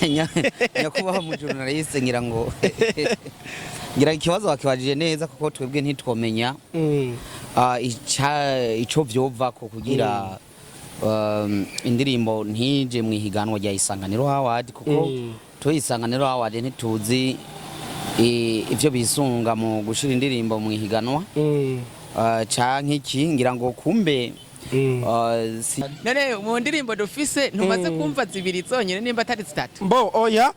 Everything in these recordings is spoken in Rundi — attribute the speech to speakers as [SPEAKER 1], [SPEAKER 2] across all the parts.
[SPEAKER 1] nyakubaho mu journaliste ngira ngo ngira ikibazo wakibajije neza kuko twebwe ntitwomenya ico vyova ko kugira indirimbo ntije mwihiganwa rya Isanganiro Award kuko Isanganiro Award ntituzi ivyo bisunga mu gushira indirimbo mwihiganwa canke iki ngira ngo kumbe
[SPEAKER 2] none mu ndirimbo dufise ntumaze kumva zibiri zonyene nimba atari zitatu
[SPEAKER 3] mbo oya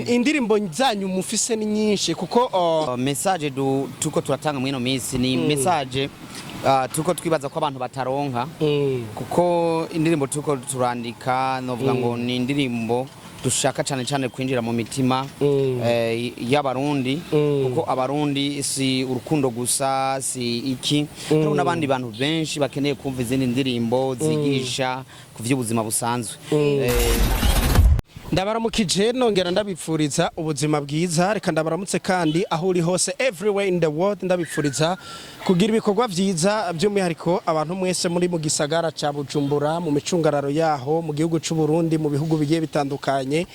[SPEAKER 3] indirimbo zanyu mufise ni nyinshi kuko
[SPEAKER 1] message tuko turatanga mwino minsi ni message tuko twibaza ko abantu bataronka kuko indirimbo tuko turandika novuga ngo ni indirimbo dushaka cyane kwinjira mu mitima y'abarundi kuko abarundi si urukundo gusa si iki hari n'abandi bantu benshi bakeneye kumva izindi ndirimbo zigisha ku by'ubuzima busanzwe
[SPEAKER 3] ndabaramukije nongera ndabipfuriza ubuzima bwiza reka ndabaramutse kandi aho uri hose everywhere in the world ndabipfuriza kugira ibikorwa byiza by'umwihariko abantu mwese muri mu gisagara ca Bujumbura mu micungararo yaho mu gihugu c'u Burundi mu bihugu bigiye bitandukanye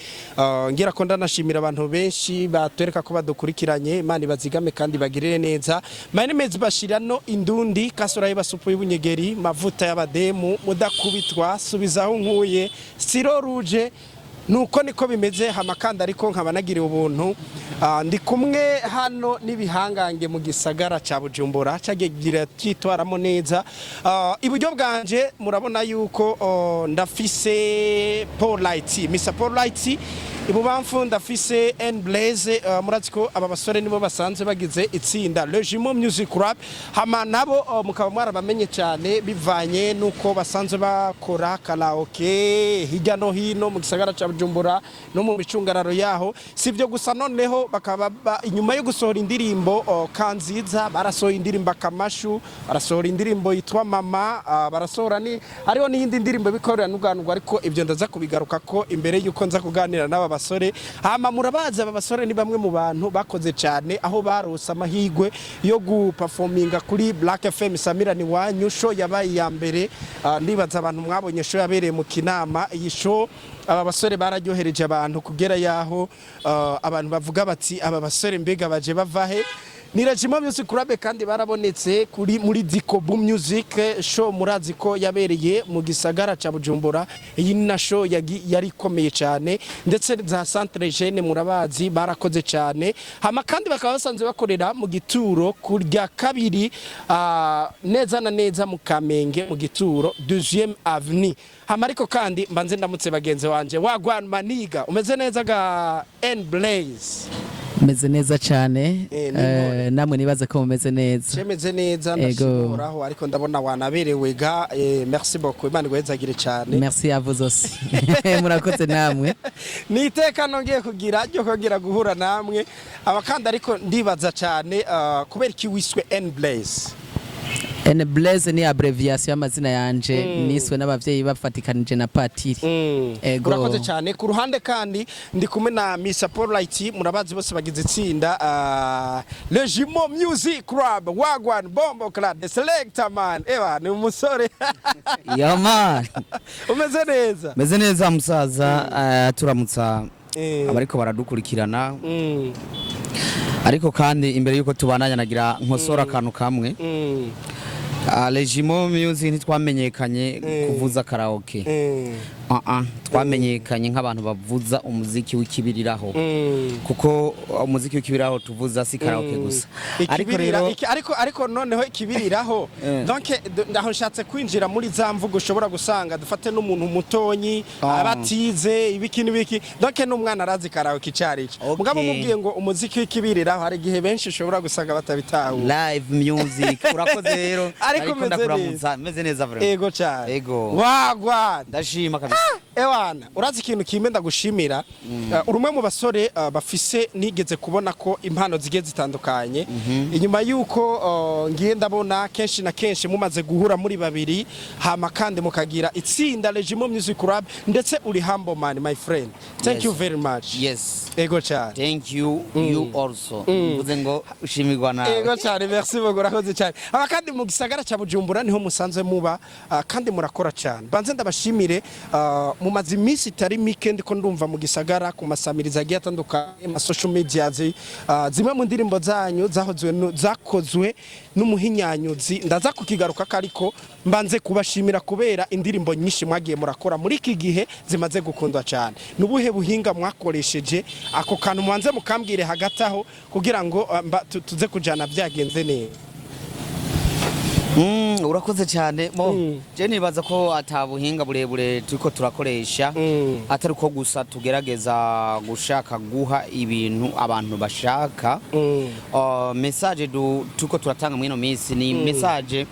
[SPEAKER 3] ngira ko ndanashimira abantu benshi batwereka ko badukurikiranye Imana bazigame kandi bagirire neza my name is Bashirano Indundi kasura y'ibasupu y'ubunyegeri mavuta y'abademu mudakubitwa subizaho nkuye siro ruje nuko niko bimeze hamakanda ariko nkaba nagira ubuntu ndi kumwe hano nibihangange mu gisagara ca Bujumbura cagegira cyitwaramo neza iburyo bwanje murabona yuko ndafise Polite Mr Polite ibubamfu ndafise N Blaze muraziko aba basore nibo basanze bagize itsinda Regimo Music Rap hama nabo mukaba mwarabamenye cyane bivanye nuko basanze bakora karaoke hirya no hino mu gisagara ca Bujumbura no mu micungararo yaho sivyo gusa noneho bakaba inyuma yo gusohora indirimbo kanziza barasohora indirimbo Akamashu barasohora indirimbo yitwa Mama barasohora ni hariho n'iyindi ndirimbo bikorera n'uganurwa ariko ibyo ndaza kubigaruka ko imbere yuko nza kuganira n'aba basore hama murabaza aba basore ni bamwe mu bantu bakoze cyane aho barose amahigwe yo guperforminga kuri Black FM Samirani wanyu show yabaye ya mbere ndibaza abantu mwabonye show yabereye mu Kinama iyi show aba basore bararyohereje abantu kugera yaho abantu bavuga bati aba basore mbega baje bavahe ni Regimo Music Club kandi barabonetse kuri muri Dikobu Music show murazi ko yabereye mu gisagara ca Bujumbura iyi na show yari komeye cyane ndetse za Centre Jeune murabazi barakoze cyane hama kandi bakaba basanze bakorera mu gituro kurya kabiri neza na neza mu Kamenge mu gituro 2e avenue hama ariko kandi mbanze ndamutse bagenzi wanje wagwan maniga umeze neza ga N Blaze
[SPEAKER 2] meze neza cyane namwe nibaze ko mumeze neza
[SPEAKER 3] cemeze neza ndashimuraho ariko ndabona wanaberewe ga merci beaucoup Imana gwezagire cyane
[SPEAKER 2] merci à vous aussi murakoze namwe
[SPEAKER 3] niteka nongeye kugira ryo kongera guhura namwe abakanda ariko ndibaza cyane kubera iki wiswe N Blaze
[SPEAKER 2] N Blaze ni abbreviation y'amazina yanje niswe n'abavyeyi bafatikanije na patiri
[SPEAKER 3] ego urakoze cyane ku ruhande kandi ndi kumwe na Mr Polite murabazi bose bagize itsinda Regimo Music Club wagwan bombo clad selector man ni umusore
[SPEAKER 1] ya man
[SPEAKER 3] umeze neza
[SPEAKER 1] musaza turamutsa abariko baradukurikirana ariko kandi imbere yuko tubananya nagira nkosora akantu kamwe Regimo Music ntitwamenyekanye kuvuza karaoke twamenyekanye nk'abantu bavuza umuziki w'ikibiriraho kuko umuziki w'ikibiriraho tuvuza si karaoke gusa
[SPEAKER 3] ariko noneho ikibiriraho donc ndaho nshatse kwinjira muri za mvugo ushobora gusanga dufate n'umuntu mutonyi abatize ibiki n'ibiki donc n'umwana arazi karaoke cyarico mugabo mubwiye ngo umuziki w'ikibiriraho hari gihe benshi ushobora gusanga batabitaho
[SPEAKER 1] live music urakoze rero ariko meze neza vraiment
[SPEAKER 3] ego cyane
[SPEAKER 1] ego
[SPEAKER 3] wagwa
[SPEAKER 1] ndashima kabisa
[SPEAKER 3] ewana urazi ikintu kimwe ndagushimira urumwe mu basore bafise nigeze kubona ko impano zigiye zitandukanye inyuma yuko ngiye ndabona kenshi na kenshi mumaze guhura muri babiri hama kandi mukagira itsinda Regimo Music Club ndetse uri humble man my friend thank you very much
[SPEAKER 1] yes
[SPEAKER 3] ego cyane
[SPEAKER 1] thank you you also uvuze ngo ushimirwa nawe
[SPEAKER 3] ego cyane merci beaucoup urakoze cyane aba kandi mu gisagara cya Bujumbura niho musanze muba kandi murakora cyane banze ndabashimire mumaze iminsi itari mike ndiko ndumva mu gisagara ku masamiriza agiye atandukanye ama social media zimwe mu ndirimbo zanyu zakozwe n'umuhinyanyuzi ndaza kukigaruka ariko mbanze kubashimira kubera indirimbo nyinshi mwagiye murakora muri iki gihe zimaze gukundwa cyane nubuhe buhinga mwakoresheje ako kantu mwanze mukambwire hagati aho kugira ngo tuze kujana byagenze neza.
[SPEAKER 1] Urakoze cyane je nibaza ko atabuhinga burebure turiko turakoresha atari ko gusa tugerageza gushaka guha ibintu abantu bashaka. Message turiko turatanga mwino minsi ni message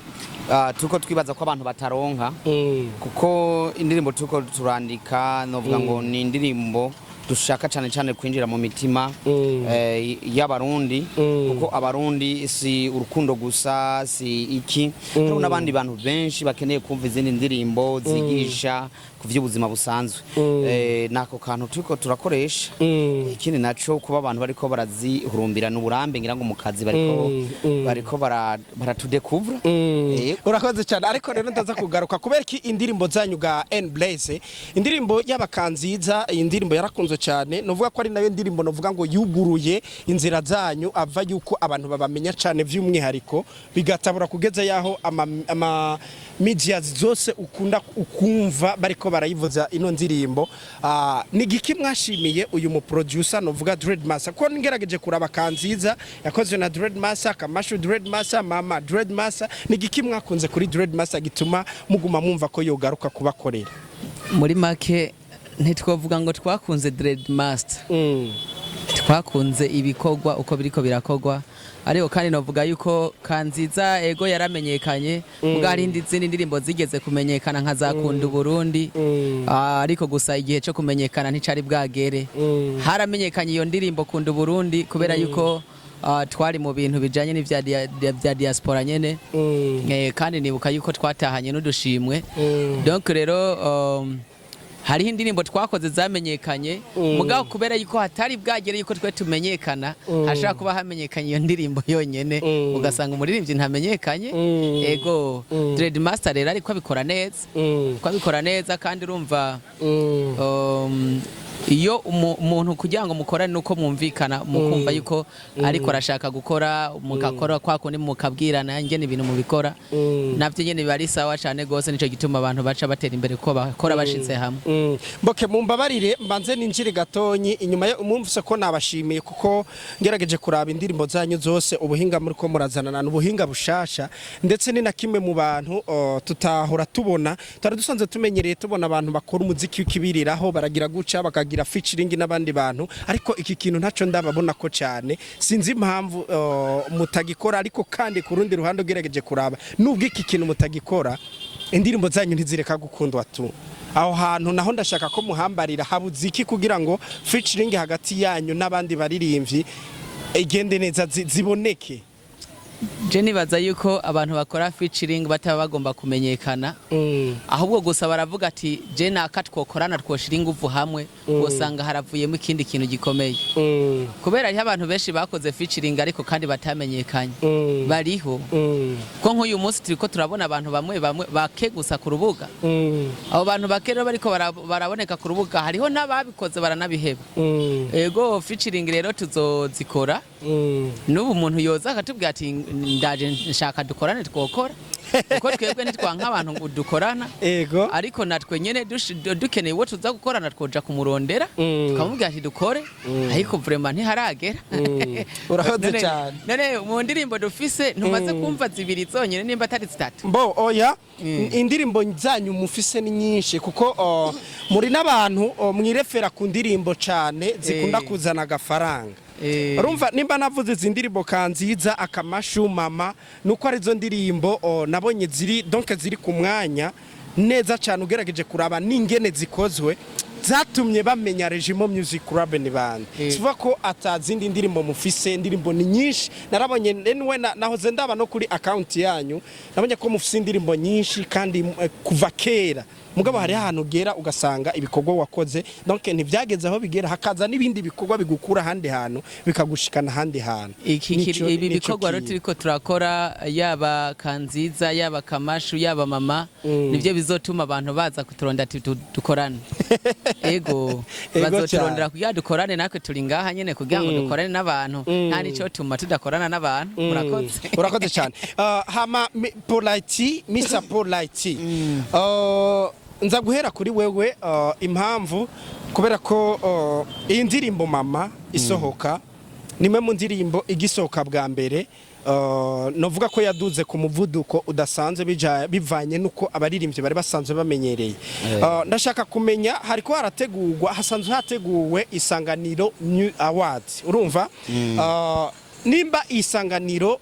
[SPEAKER 1] turiko twibaza ko abantu bataronka kuko indirimbo turiko turandika novuga ngo ni indirimbo dushaka cyane kwinjira mu mitima y'abarundi kuko abarundi si urukundo gusa si iki hari n'abandi bantu benshi bakeneye kumva izindi ndirimbo zigisha ku by'ubuzima busanzwe nako kantu turiko turakoresha ikindi naco kuba abantu bariko barazihurumbira n'uburambe ngira ngo mu kazi bariko baratudekuvura.
[SPEAKER 3] Urakoze cyane ariko rero ndaza kugaruka kubera ki indirimbo zanyu ga Blaze indirimbo y'abakanziza indirimbo yarakunzwe cyane novuga ko ari nayo ndirimbo novuga ngo yuguruye inzira zanyu ava yuko abantu babamenya cyane vy'umwihariko bigatabura kugeza yaho ama media zose ukunda ukumva bariko barayivuza ino ndirimbo. Ni giki mwashimiye uyu mu producer novuga Dreadmaster ko ngerageje kuraba kanziza yakozwe na Dreadmaster kamashu Dreadmaster mama Dreadmaster ni giki mwakunze kuri Dreadmaster gituma muguma mumva ko yogaruka kubakorera
[SPEAKER 2] muri make ntitwavuga ngo twakunze Dreadmaster twakunze ibikorwa uko biriko birakogwa ariko kandi novuga yuko kanziza ego yaramenyekanye ubwo hari izindi ndirimbo zigeze kumenyekana nka zakunda Burundi ariko gusa igihe cyo kumenyekana nticari bwagere haramenyekanye iyo ndirimbo kunda Burundi kubera yuko twari mu bintu bijanye n'ivya diaspora nyene kandi nibuka yuko twatahanye n'udushimwe donc rero hariho indirimbo twakoze zamenyekanye mugabo kubera yuko hatari bwagere yuko twe tumenyekana hashaka kuba hamenyekanye iyo ndirimbo yonyene ugasanga umuririmbyi ntamenyekanye ego Dreadmaster rero ariko abikora neza kandi urumva iyo umuntu kugira ngo mukorane nuko mwumvikana mukumva yuko ariko arashaka gukora mugakora kwa kundi mukabwirana ngene ibintu mubikora navyo nyene bari sawa cyane gose nico gituma abantu baca batera imbere ko bakora bashize hamwe.
[SPEAKER 3] Mboke mumbabarire mbanze ninjire gatonyi inyuma yo umumvise ko nabashimiye kuko ngerageje kuraba indirimbo zanyu zose ubuhinga muri ko murazanana n'ubuhinga bushasha ndetse ni na kimwe mu bantu tutahora tubona tari dusanze tumenyereye tubona abantu bakora umuziki w'ikibiriraho baragira guca bakagira featuring n'abandi bantu ariko iki kintu ntaco ndababona ko cyane sinzi impamvu mutagikora ariko kandi ku rundi ruhande ugerageje kuraba nubwo iki kintu mutagikora indirimbo zanyu ntizireka gukundwa tu aho hantu naho ndashaka ko muhambarira habuziki kugira ngo featuring hagati yanyu n'abandi baririmbyi igende neza ziboneke.
[SPEAKER 2] Je nibaza yuko abantu bakora featuring bataba bagomba kumenyekana ahubwo gusa baravuga ati je naka twokorana twoshira ingufu hamwe usanga haravuyemo ikindi kintu gikomeye kubera ari abantu benshi bakoze featuring ariko kandi batamenyekanye bariho ko nk'uyu munsi turiko turabona abantu bamwe bake gusa ku rubuga abo bantu bakero bariko baraboneka ku rubuga hariho n'ababikoze baranabiheba ego featuring rero tuzozikora n'ubu umuntu yoza akatubwira ati ndaje nshaka dukorane twokora uko twebwe nitwanka abantu ngo dukorana ariko natwe nyene dukeneye wo tuza gukorana twoja kumurondera tukamubwira ati dukore ariko vraiment ntiharagera.
[SPEAKER 3] Urahoze cyane
[SPEAKER 2] none mu ndirimbo dufise ntumaze kumva zibiri zonyene nimba atari zitatu
[SPEAKER 3] mbo oya indirimbo zanyu mufise ni nyinshi kuko muri n'abantu mwirefera ku ndirimbo cyane zikunda kuzana agafaranga urumva nimba navuze izindirimbo kanziza akamashu mama nuko ari zo ndirimbo nabonye ziri ku mwanya neza cyane ugerageje kuraba n'ingene zikozwe zatumye bamenya Regimo Music Club ni bande sivuga ko atazindi ndirimbo mufise indirimbo ni nyinshi narabonye enwe nahoze ndaba no kuri account yanyu nabonye ko mufise indirimbo nyinshi kandi kuva kera mugabo hari ahantu ugera ugasanga ibikorwa wakoze donc ntivyageze aho bigera hakaza n'ibindi bikorwa bigukura handi hantu bikagushikana handi hantu
[SPEAKER 2] ibi bikorwa rero turiko turakora yaba Kanziza yaba Kamashu yaba mama nivyo bizotuma abantu baza kuturonda ati dukorane ego bazoturondera kugira dukorane natwe turi ngaha nyene kugira ngo dukorane n'abantu nta nico tuma tudakorana n'abantu
[SPEAKER 3] urakoze cyane hama polite Mr Polite nza guhera kuri wewe impamvu kubera ko iyi ndirimbo mama isohoka nimwe mu ndirimbo igisohoka bwa mbere novuga ko yaduze ku muvuduko udasanzwe bivanye nuko abaririmbyi bari basanzwe bamenyereye ndashaka kumenya hariko harategurwa hasanzwe hateguwe isanganiro New Awards urumva nimba isanganiro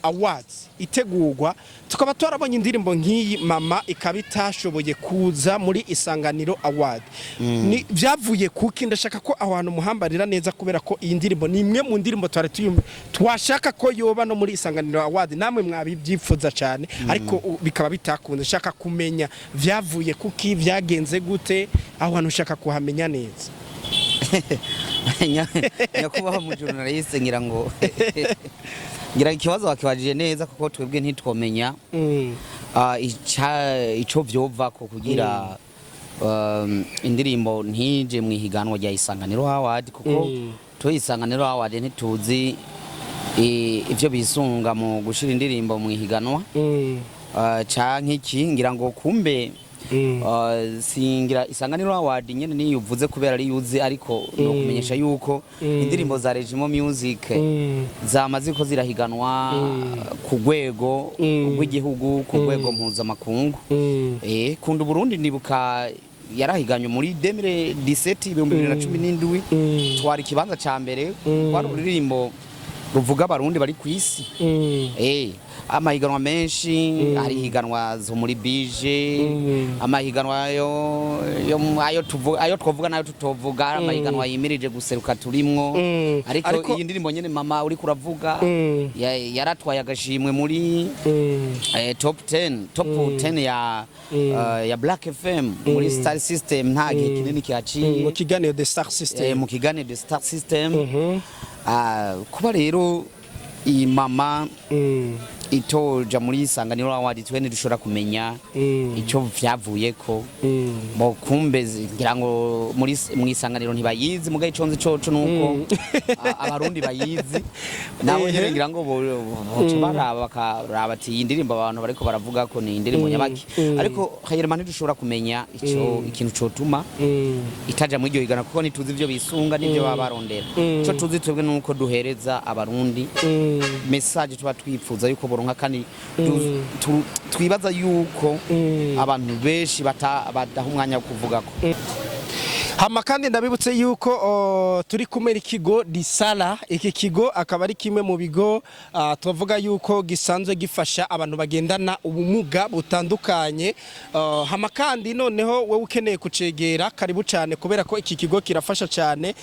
[SPEAKER 3] awards itegurwa tukaba twarabonye indirimbo nk'iyi mama ikabitashoboye kuza muri isanganiro award ni byavuye kuki ndashaka ko abantu muhambarira neza kubera ko iyi ndirimbo ni imwe mu ndirimbo twashaka ko yoba no muri isanganiro award namwe mwabibyipfuza cyane ariko bikaba bitakunze shaka kumenya byavuye kuki byagenze gute aho hantu ushaka kuhamenya neza
[SPEAKER 1] nyakubaho mu journaliste ngira ngo ngira ikibazo wakibajije neza kuko twebwe ntitwomenya ico vyova ko kugira indirimbo ntije mwihiganwa rya isanganiro award kuko to isanganiro award ntituzi ivyo bisunga mu gushira indirimbo mwihiganwa canke iki ngira ngo kumbe singira isanganiro award nyene ni yuvuze kubera ari yuzi ariko no kumenyesha yuko indirimbo za Regimo Music zamaze ko zirahiganwa ku rwego rw'igihugu ku rwego mpuzamakungu kunda Burundi ndibuka yarahiganye muri 2017 2017 twari kibanza ca mbere kwari uririmbo ruvuga abarundi bari kwisi amahiganwa menshi hari higanwa zo muri bije amahiganwa ayo twovuga nayo tutovuga amahiganwa yimirije guseruka turimwo ariko iyi ndirimbo nyene mama uri kuravuga yaratwaye agashimwe muri top 10 ya Black FM muri Star System nta gihe kinini kihaciye
[SPEAKER 3] mu kiganiro de Star System
[SPEAKER 1] kuba rero iyi mama itoja muri isanganiro award twene dushobora kumenya ico vyavuye ko bo kumbe ngira ngo muri mwisanganiro ntibayizi mugaye iconze coco nuko abarundi bayizi nawe nyene ngira ngo baraba bakaraba ati indirimbo abantu bariko baravuga ko ni indirimbo nyabaki ariko hayirema ntidushobora kumenya ikintu cotuma itaja muri iryo higana kuko nituzi ivyo bisunga n'ivyo babarondera ico tuzi twebwe nuko duhereza abarundi message tuba twipfuza yuko boronka kandi twibaza yuko abantu benshi badaha umwanya wo kuvugako
[SPEAKER 3] hama kandi ndabibutse yuko turi kumera ikigo Disara iki kigo akaba ari kimwe mu bigo tuvuga yuko gisanzwe gifasha abantu bagendana ubumuga butandukanye hama kandi noneho wowe ukeneye kucegera karibu cyane kubera ko iki kigo kirafasha cyane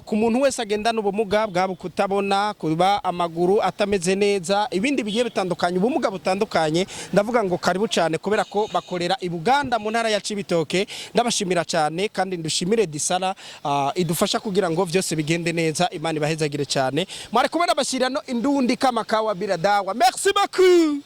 [SPEAKER 3] ku muntu wese agendana ubumuga bwabo kutabona kuba amaguru atameze neza ibindi bigiye bitandukanye ubumuga butandukanye ndavuga ngo karibu cyane kubera ko bakorera i Buganda mu ntara ya Cibitoke ndabashimira cyane kandi dushimire Disara idufasha kugira ngo vyose bigende neza Imana ibahezagire cyane mwari kubera bashyirano indundi kama kawa biradawa merci beaucoup.